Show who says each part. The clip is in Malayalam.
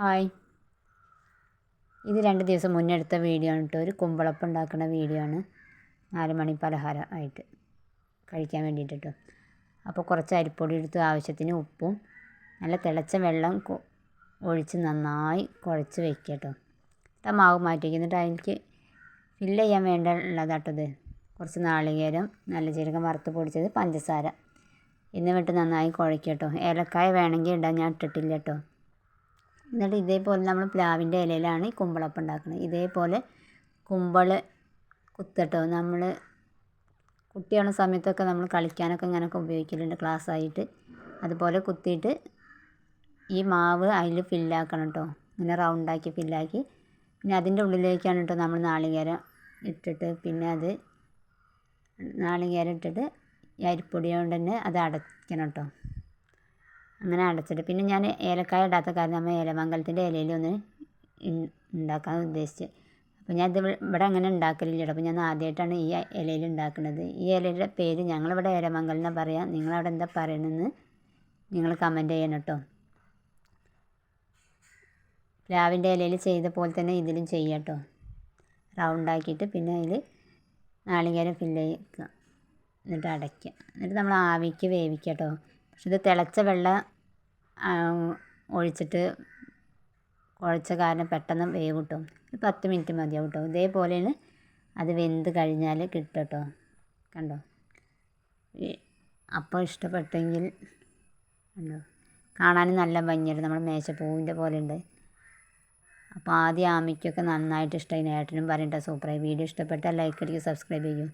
Speaker 1: ഹായ്, ഇത് 2 ദിവസം മുന്നേ എടുത്ത വീഡിയോ ആണ് കേട്ടോ. ഒരു കുമ്പളപ്പം ഉണ്ടാക്കുന്ന വീഡിയോ ആണ്. 4 മണി പലഹാരം ആയിട്ട് കഴിക്കാൻ വേണ്ടിയിട്ട് കേട്ടോ. അപ്പോൾ കുറച്ച് അരിപ്പൊടി എടുത്ത് ആവശ്യത്തിന് ഉപ്പും നല്ല തിളച്ച വെള്ളം ഒഴിച്ച് നന്നായി കുഴച്ച് വയ്ക്കുക കേട്ടോ. ആ മാവ് മാറ്റി വയ്ക്കുക. എന്നിട്ട് അതിലേക്ക് ഫില്ല് ചെയ്യാൻ വേണ്ടിയുള്ളതാട്ടത് കുറച്ച് നാളികേരം, നല്ല ജീരകം വറുത്ത് പൊടിച്ചത്, പഞ്ചസാര എന്നിട്ട് നന്നായി കുഴയ്ക്കുക കേട്ടോ. ഏലക്കായ വേണമെങ്കിൽ ഇടാൻ, ഞാൻ ഇട്ടിട്ടില്ല കേട്ടോ. എന്നിട്ട് ഇതേപോലെ നമ്മൾ പ്ലാവിൻ്റെ ഇലയിലാണ് ഈ കുമ്പളപ്പം ഉണ്ടാക്കുന്നത്. ഇതേപോലെ കുമ്പൾ കുത്തട്ടോ. നമ്മൾ കുട്ടിയാവുന്ന സമയത്തൊക്കെ നമ്മൾ കളിക്കാനൊക്കെ ഇങ്ങനെയൊക്കെ ഉപയോഗിക്കലുണ്ട്, ക്ലാസ് ആയിട്ട്. അതുപോലെ കുത്തിയിട്ട് ഈ മാവ് അതിൽ ഫില്ലാക്കണം കേട്ടോ. ഇങ്ങനെ റൗണ്ടാക്കി ഫില്ലാക്കി പിന്നെ അതിൻ്റെ ഉള്ളിലേക്കാണ് കേട്ടോ നമ്മൾ നാളികേരം ഇട്ടിട്ട്, പിന്നെ അത് നാളികേരം ഇട്ടിട്ട് ഈ അരിപ്പൊടി കൊണ്ട് തന്നെ അത് അടയ്ക്കണം കേട്ടോ. അങ്ങനെ അടച്ചിട്ട് പിന്നെ ഞാൻ ഏലക്കായ ഇടാത്ത കാരണം നമ്മൾ ഏലമംഗലത്തിൻ്റെ ഇലയിലൊന്ന് ഉണ്ടാക്കാൻ ഉദ്ദേശിച്ച്. അപ്പോൾ ഞാൻ ഇത് ഇവിടെ അങ്ങനെ ഉണ്ടാക്കലില്ല കേട്ടോ. അപ്പോൾ ഞാൻ ആദ്യമായിട്ടാണ് ഈ ഇലയിൽ ഉണ്ടാക്കുന്നത്. ഈ ഇലയുടെ പേര് ഞങ്ങളിവിടെ ഏലമംഗലം എന്നാണ് പറയുക. നിങ്ങളവിടെ എന്താ പറയണമെന്ന് നിങ്ങൾ കമൻറ്റ് ചെയ്യണം കേട്ടോ. പ്ലാവിൻ്റെ ഇലയിൽ ചെയ്ത പോലെ തന്നെ ഇതിലും ചെയ്യാം കേട്ടോ. റൗണ്ടാക്കിയിട്ട് പിന്നെ അതിൽ നാളികേരം ഫില്ല് ചെയ്യുക, എന്നിട്ട് അടയ്ക്കുക. എന്നിട്ട് നമ്മൾ ആവിക്ക് വേവിക്കുക കേട്ടോ. പക്ഷെ ഇത് തിളച്ച വെള്ളം ഒഴിച്ചിട്ട് കുഴച്ച കാരണം പെട്ടെന്ന് വേവ് കിട്ടും. 10 മിനിറ്റ് മതിയാവും കേട്ടോ. ഇതേപോലെയാണ് അത് വെന്ത് കഴിഞ്ഞാൽ കിട്ടും കേട്ടോ. കണ്ടോ? അപ്പോൾ ഇഷ്ടപ്പെട്ടെങ്കിൽ കണ്ടോ, കാണാനും നല്ല ഭംഗിയുണ്ട്, നമ്മുടെ മേശപ്പൂവിൻ്റെ പോലെ ഉണ്ട്. അപ്പോൾ ആദ്യം ആമിക്കൊക്കെ നന്നായിട്ട് ഇഷ്ടമായി. ഏട്ടനും പറയട്ടെ സൂപ്പറായി. വീഡിയോ ഇഷ്ടപ്പെട്ടാൽ ലൈക്ക് അടിക്കുക, സബ്സ്ക്രൈബ് ചെയ്യൂ.